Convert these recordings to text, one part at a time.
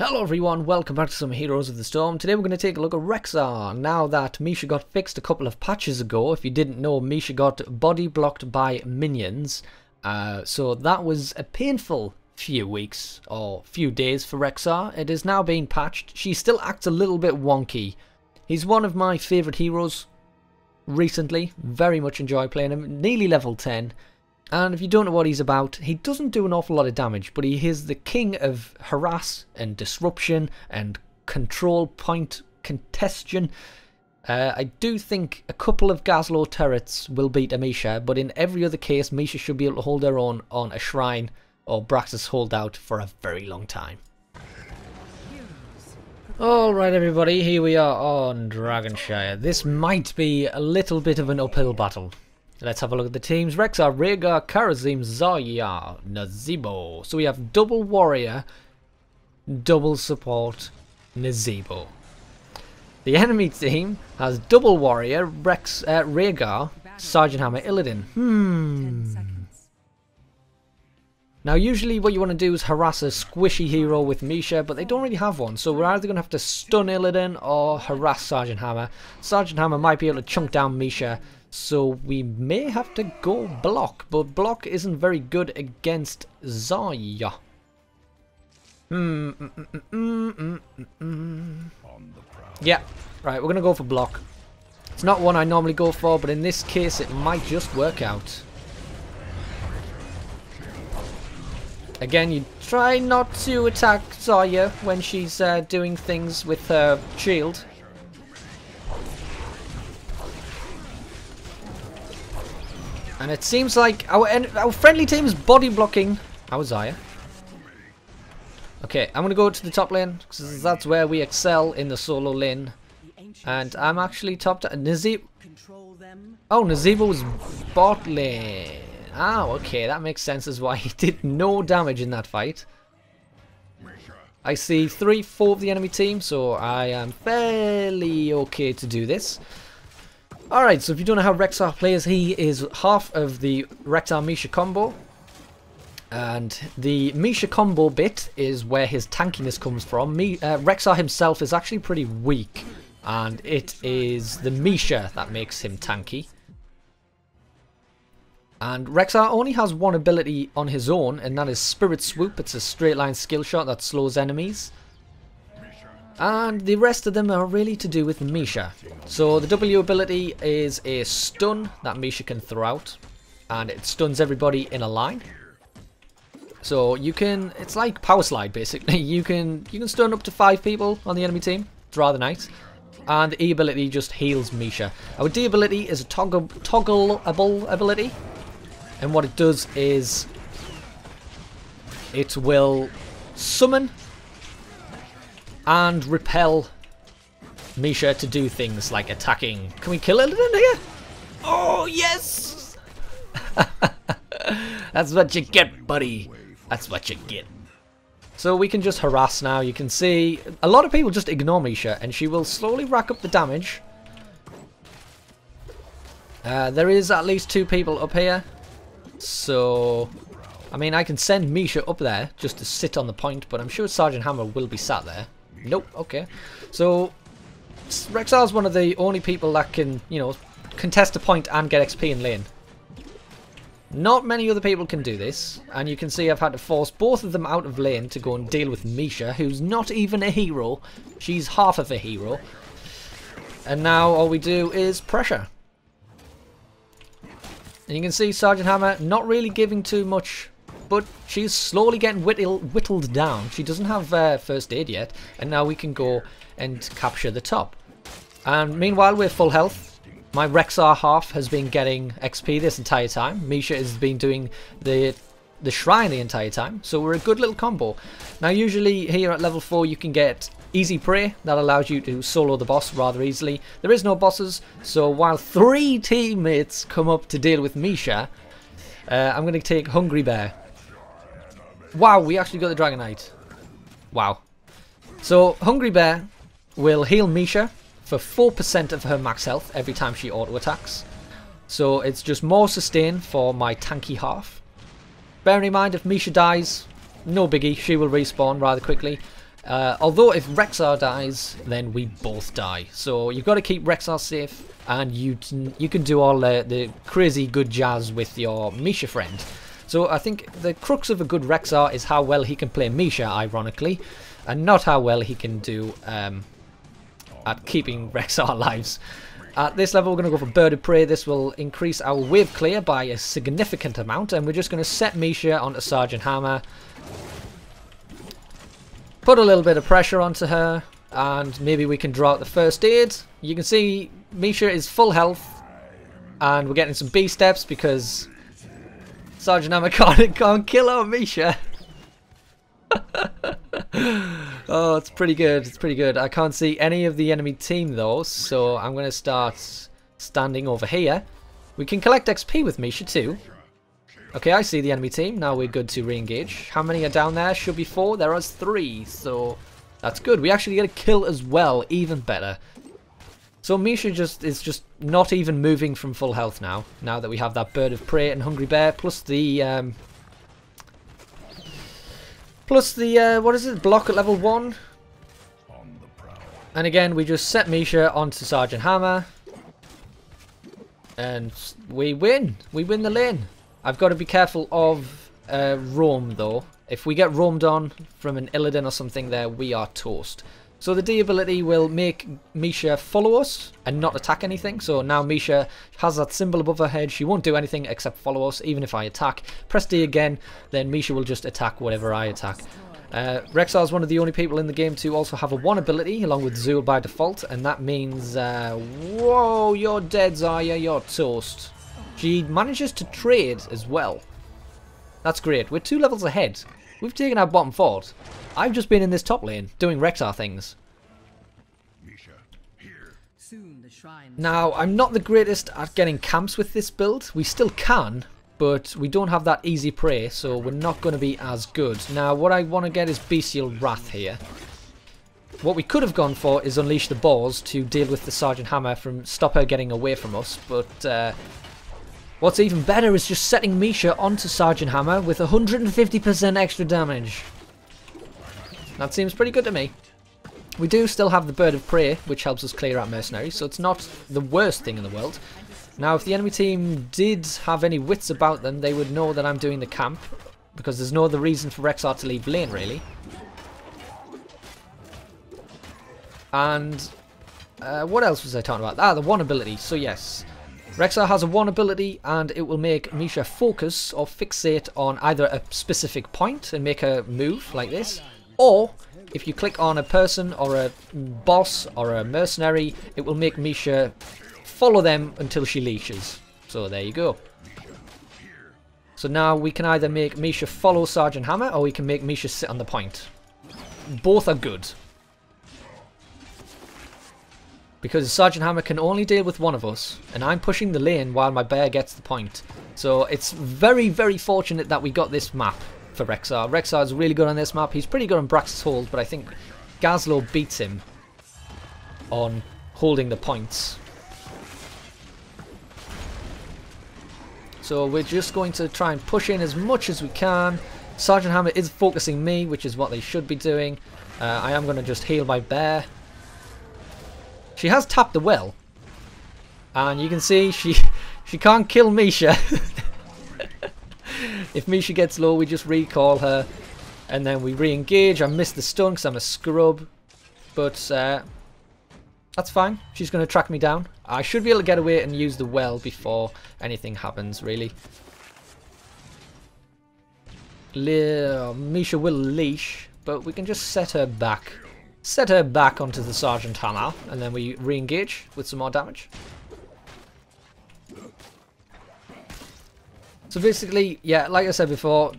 Hello everyone, welcome back to some Heroes of the Storm. Today we're going to take a look at Rexxar. Now that Misha got fixed a couple of patches ago, if you didn't know, Misha got body blocked by minions. So that was a painful few weeks, or few days for Rexxar. It is now being patched. She still acts a little bit wonky. He's one of my favourite heroes recently. Very much enjoy playing him. Nearly level 10. And if you don't know what he's about, he doesn't do an awful lot of damage, but he is the king of harass and disruption and control point congestion. I do think a couple of Gazlo turrets will beat a Misha, but in every other case, Misha should be able to hold her own on a Shrine or Braxis Holdout for a very long time. Alright everybody, here we are on Shire. This might be a little bit of an uphill battle. Let's have a look at the teams. Rexxar, Rhaegar, Karazim, Zarya, Nazeebo. So we have double warrior, double support, Nazeebo. The enemy team has double warrior, Rhaegar, Sergeant Hammer, Illidan. Now usually what you want to do is harass a squishy hero with Misha, but they don't really have one. So we're either going to have to stun Illidan or harass Sergeant Hammer. Sergeant Hammer might be able to chunk down Misha. So we may have to go block, but block isn't very good against Zarya. Yeah, right, we're going to go for block. It's not one I normally go for, but in this case it might just work out. Again, you try not to attack Zarya when she's doing things with her shield. And it seems like our friendly team is body blocking our Zarya. Okay, I'm going to go to the top lane, because that's where we excel in the solo lane. And I'm actually top down. Oh, Nazeebo's bot lane. Ah, okay, that makes sense as why he did no damage in that fight. I see 3-4 of the enemy team, so I am fairly okay to do this. Alright, so if you don't know how Rexxar plays, he is half of the Rexxar Misha combo. And the Misha combo bit is where his tankiness comes from. Rexxar himself is actually pretty weak, and it is the Misha that makes him tanky. And Rexxar only has one ability on his own, and that is Spirit Swoop. It's a straight line skill shot that slows enemies. And the rest of them are really to do with Misha. So the W ability is a stun that Misha can throw out, and it stuns everybody in a line. So you can, it's like Power Slide basically. You can stun up to 5 people on the enemy team. It's rather nice. And the E ability just heals Misha. Our D ability is a toggleable ability, and what it does is it will summon and repel Misha to do things like attacking. Can we kill Illidan here? Oh, yes! That's what you get, buddy. That's what you get. So we can just harass now. You can see a lot of people just ignore Misha, and she will slowly rack up the damage. There is at least 2 people up here. So, I mean, I can send Misha up there just to sit on the point, but I'm sure Sergeant Hammer will be sat there. Nope, okay. So, Rexxar is one of the only people that can, you know, contest a point and get XP in lane. Not many other people can do this, and you can see I've had to force both of them out of lane to go and deal with Misha, who's not even a hero. She's half of a hero. And now all we do is pressure. And you can see Sergeant Hammer not really giving too much, but she's slowly getting whittled down. She doesn't have first aid yet, and now we can go and capture the top. And meanwhile, we're full health. My Rexxar half has been getting XP this entire time. Misha has been doing the Shrine the entire time, so we're a good little combo. Now usually here at level 4 you can get Easy Prey, that allows you to solo the boss rather easily. There is no bosses, so while 3 teammates come up to deal with Misha, I'm going to take Hungry Bear. Wow, we actually got the Dragon Knight. Wow. So Hungry Bear will heal Misha for 4% of her max health every time she auto attacks. So it's just more sustain for my tanky half. Bearing in mind if Misha dies, no biggie, she will respawn rather quickly. Although if Rexxar dies, then we both die. So you've got to keep Rexxar safe, and you can do all the crazy good jazz with your Misha friend. So I think the crux of a good Rexxar is how well he can play Misha, ironically, and not how well he can do at keeping Rexxar lives. At this level, we're going to go for Bird of Prey. This will increase our wave clear by a significant amount, and we're just going to set Misha onto Sergeant Hammer. Put a little bit of pressure onto her, and maybe we can draw out the first aid. You can see Misha is full health, and we're getting some B steps because Sergeant Hammer can't kill our Misha. Oh, it's pretty good. It's pretty good. I can't see any of the enemy team though, so I'm going to start standing over here. We can collect XP with Misha too. Okay, I see the enemy team. Now we're good to re-engage. How many are down there? Should be 4. There are 3, so that's good. We actually get a kill as well. Even better. So Misha is just not even moving from full health now. Now that we have that Bird of Prey and Hungry Bear, plus the what is it? Block at level 1. And again, we just set Misha onto Sergeant Hammer, and we win. We win the lane. I've got to be careful of roam though. If we get roamed on from an Illidan or something there, we are toast. So the D ability will make Misha follow us and not attack anything. So now Misha has that symbol above her head. She won't do anything except follow us, even if I attack. Press D again, then Misha will just attack whatever I attack. Rexxar is one of the only people in the game to also have a 1 ability, along with Zool by default. And that means, whoa, you're dead, Zarya, you're toast. She manages to trade as well. That's great. We're 2 levels ahead. We've taken our bottom fort. I've just been in this top lane, doing Rexxar things. Now, I'm not the greatest at getting camps with this build. We still can, but we don't have that easy prey, so we're not going to be as good. Now, what I want to get is Bestial Wrath here. What we could have gone for is Unleash the Boars to deal with the Sergeant Hammer from stop her getting away from us, but what's even better is just setting Misha onto Sergeant Hammer with 150% extra damage. That seems pretty good to me. We do still have the Bird of Prey, which helps us clear out mercenaries, so it's not the worst thing in the world. Now, if the enemy team did have any wits about them, they would know that I'm doing the camp, because there's no other reason for Rexxar to leave lane, really. And what else was I talking about? Ah, the 1 ability. So yes, Rexxar has a 1 ability, and it will make Misha focus or fixate on either a specific point and make her move like this, or if you click on a person or a boss or a mercenary, it will make Misha follow them until she leashes. So there you go. So now we can either make Misha follow Sergeant Hammer, or we can make Misha sit on the point. Both are good. Because Sergeant Hammer can only deal with one of us, and I'm pushing the lane while my bear gets the point. So it's very, very fortunate that we got this map for Rexxar. Rexxar is really good on this map. He's pretty good on Braxis hold, but I think Gazlo beats him on holding the points. So we're just going to try and push in as much as we can. Sergeant Hammer is focusing me, which is what they should be doing. I am going to just heal my bear. She has tapped the well, and you can see she can't kill Misha. If Misha gets low, we just recall her, and then we re-engage. I missed the stun because I'm a scrub, but that's fine. She's going to track me down. I should be able to get away and use the well before anything happens, really. Misha will leash, but we can just set her back. Set her back onto the Sergeant Hammer, and then we re-engage with some more damage. So basically, yeah, like I said before,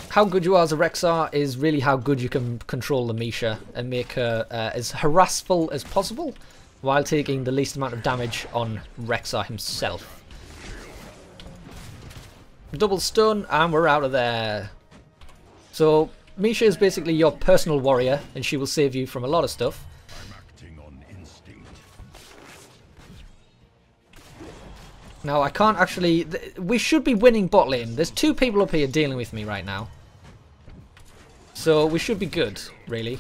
how good you are as a Rexxar is really how good you can control the Misha and make her as harassful as possible while taking the least amount of damage on Rexxar himself. Double stun, and we're out of there. So Misha is basically your personal warrior, and she will save you from a lot of stuff. Now, I can't actually... We should be winning bot lane. There's 2 people up here dealing with me right now. So, we should be good, really.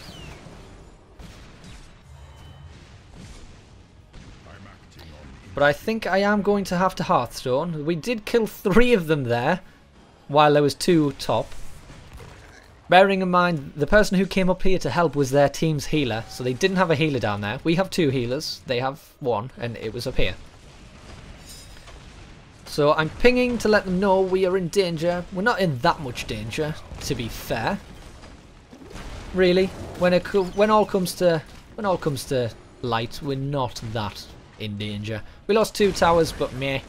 But I think I am going to have to Hearthstone. We did kill 3 of them there, while there was 2 top. Bearing in mind, the person who came up here to help was their team's healer, so they didn't have a healer down there. We have 2 healers, they have 1, and it was up here. So I'm pinging to let them know we are in danger. We're not in that much danger, to be fair. Really, when all comes to light, we're not that in danger. We lost 2 towers, but meh.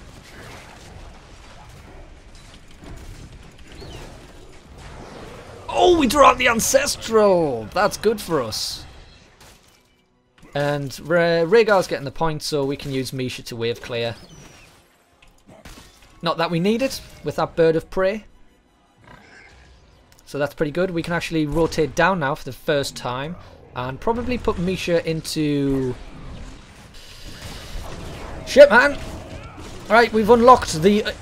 Oh, we draw out the Ancestral! That's good for us. And Rhaegar's getting the point, so we can use Misha to wave clear. Not that we need it, with that Bird of Prey. So that's pretty good. We can actually rotate down now for the first time. And probably put Misha into... Shit, man! Alright, we've unlocked the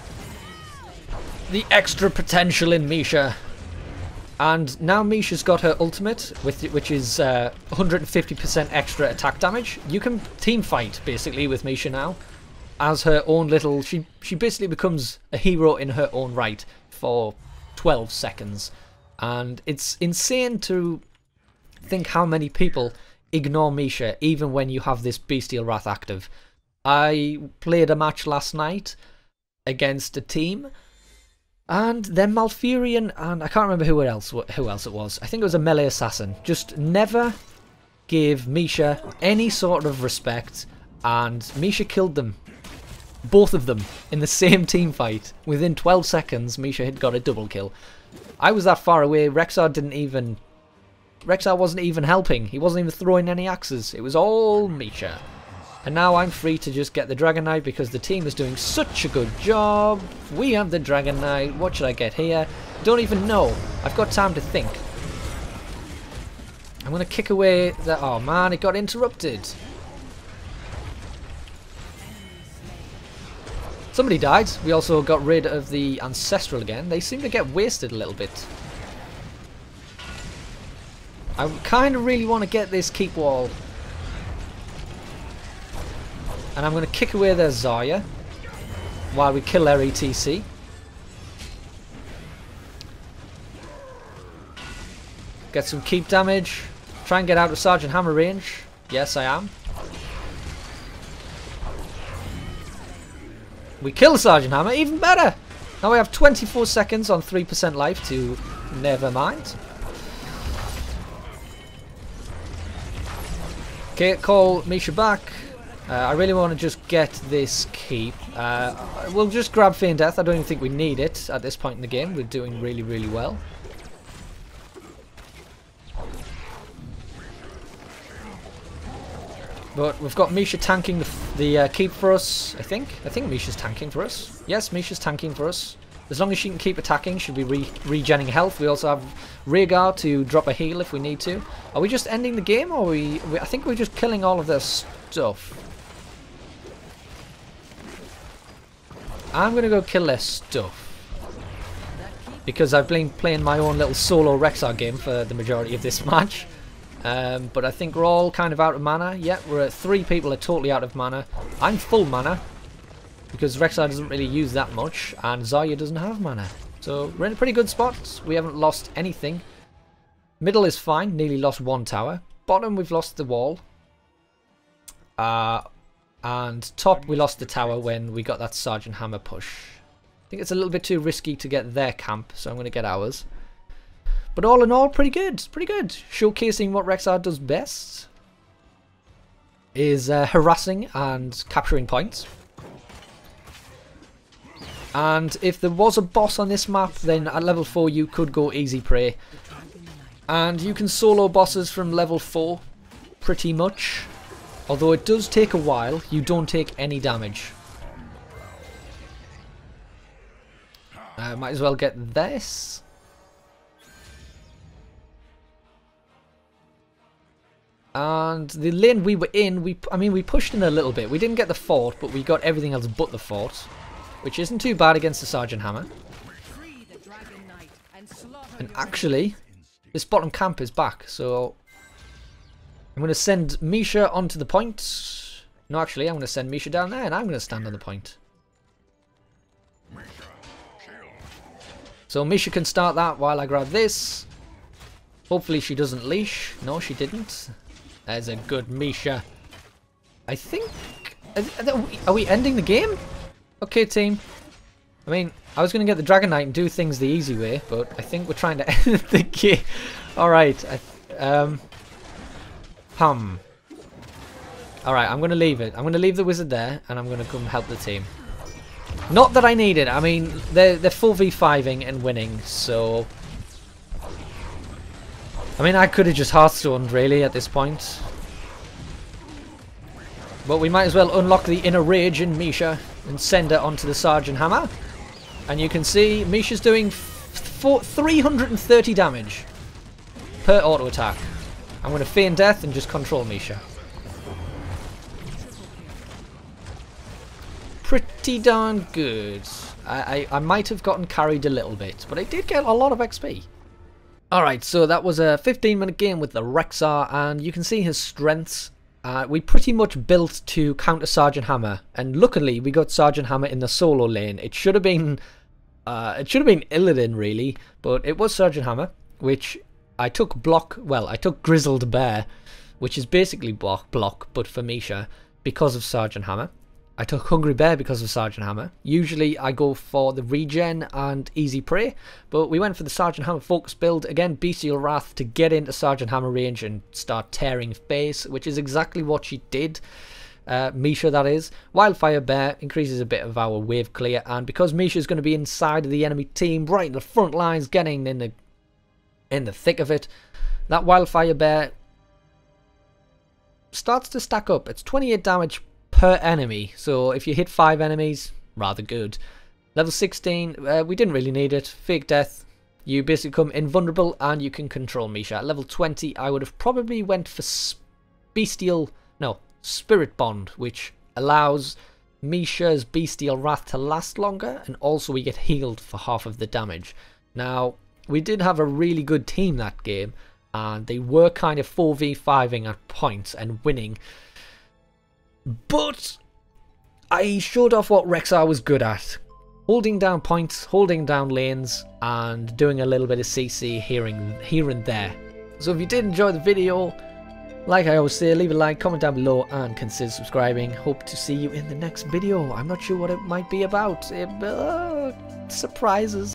extra potential in Misha. And now Misha's got her ultimate, which is 150% extra attack damage. You can team fight, basically, with Misha now. As her own little... She basically becomes a hero in her own right for 12 seconds. And it's insane to think how many people ignore Misha, even when you have this Bestial Wrath active. I played a match last night against a team... And then Malfurion, and I can't remember who else it was. I think it was a melee assassin. Just never gave Misha any sort of respect, and Misha killed them. Both of them in the same team fight. Within 12 seconds, Misha had got a double kill. I was that far away. Rexxar wasn't even helping. He wasn't even throwing any axes. It was all Misha. And now I'm free to just get the Dragon Knight because the team is doing such a good job. We have the Dragon Knight. What should I get here? Don't even know. I've got time to think. I'm going to kick away the... Oh man, it got interrupted. Somebody died. We also got rid of the Ancestral again. They seem to get wasted a little bit. I kind of really want to get this keep wall. And I'm going to kick away their Zarya while we kill their ETC. Get some keep damage. Try and get out of Sergeant Hammer range. Yes, I am. We kill Sergeant Hammer, even better! Now we have 24 seconds on 3% life to never mind. Okay, call Misha back. I really want to just get this keep. We'll just grab Feign Death. I don't even think we need it at this point in the game. We're doing really, really well. But we've got Misha tanking the keep for us, I think. I think Misha's tanking for us. Yes, Misha's tanking for us. As long as she can keep attacking, she'll be regenning health. We also have Rhaegar to drop a heal if we need to. Are we just ending the game, or I think we're just killing all of their stuff. I'm going to go kill their stuff. Because I've been playing my own little solo Rexxar game for the majority of this match. But I think we're all kind of out of mana. Yeah, we're at 3 people are totally out of mana. I'm full mana. Because Rexxar doesn't really use that much. And Zarya doesn't have mana. So we're in a pretty good spot. We haven't lost anything. Middle is fine. Nearly lost 1 tower. Bottom we've lost the wall. And top, we lost the tower when we got that Sergeant Hammer push. I think it's a little bit too risky to get their camp, so I'm going to get ours. But all in all, pretty good. Pretty good. Showcasing what Rexxar does best is harassing and capturing points. And if there was a boss on this map, then at level 4 you could go easy prey. And you can solo bosses from level 4 pretty much. Although it does take a while, you don't take any damage. Might as well get this. And the lane we were in, we pushed in a little bit. We didn't get the fort, but we got everything else but the fort. Which isn't too bad against the Sergeant Hammer. And actually, this bottom camp is back, so... I'm going to send Misha onto the point. No, actually, I'm going to send Misha down there and I'm going to stand on the point. So Misha can start that while I grab this. Hopefully she doesn't leash. No, she didn't. There's a good Misha. I think... Are we ending the game? Okay, team. I mean, I was going to get the Dragon Knight and do things the easy way, but I think we're trying to end the game. Alright. Alright, I'm going to leave it. I'm going to leave the wizard there, and I'm going to come help the team. Not that I need it. I mean, they're 4v5ing and winning, so... I mean, I could have just Hearthstoned, really, at this point. But we might as well unlock the inner rage in Misha and send her onto the Sergeant Hammer. And you can see Misha's doing 330 damage per auto attack. I'm going to feign death and just control Misha. Pretty darn good. I might have gotten carried a little bit, but I did get a lot of XP. Alright, so that was a 15-minute game with the Rexxar, and you can see his strengths. We pretty much built to counter Sergeant Hammer, and luckily we got Sergeant Hammer in the solo lane. It should have been Illidan really, but it was Sergeant Hammer, which I took I took Grizzled Bear, which is basically block, but for Misha, because of Sergeant Hammer. I took Hungry Bear because of Sergeant Hammer. Usually I go for the regen and easy prey, but we went for the Sergeant Hammer focus build. Again, Bestial Wrath to get into Sergeant Hammer range and start tearing face, which is exactly what she did. Misha, that is. Wildfire Bear increases a bit of our wave clear, and because Misha is going to be inside of the enemy team, right in the front lines, getting in the thick of it, that Wildfire Bear starts to stack up. It's 28 damage per enemy, so if you hit 5 enemies, rather good. Level 16, we didn't really need it. Fake death, you basically become invulnerable and you can control Misha. At level 20, I would have probably went for Spirit Bond, which allows Misha's Bestial Wrath to last longer, and also we get healed for half of the damage. Now, we did have a really good team that game, and they were kind of 4v5ing at points and winning. But I showed off what Rexxar was good at. Holding down points, holding down lanes, and doing a little bit of CC here and there. So if you did enjoy the video, like I always say, leave a like, comment down below, and consider subscribing. Hope to see you in the next video. I'm not sure what it might be about. Surprises.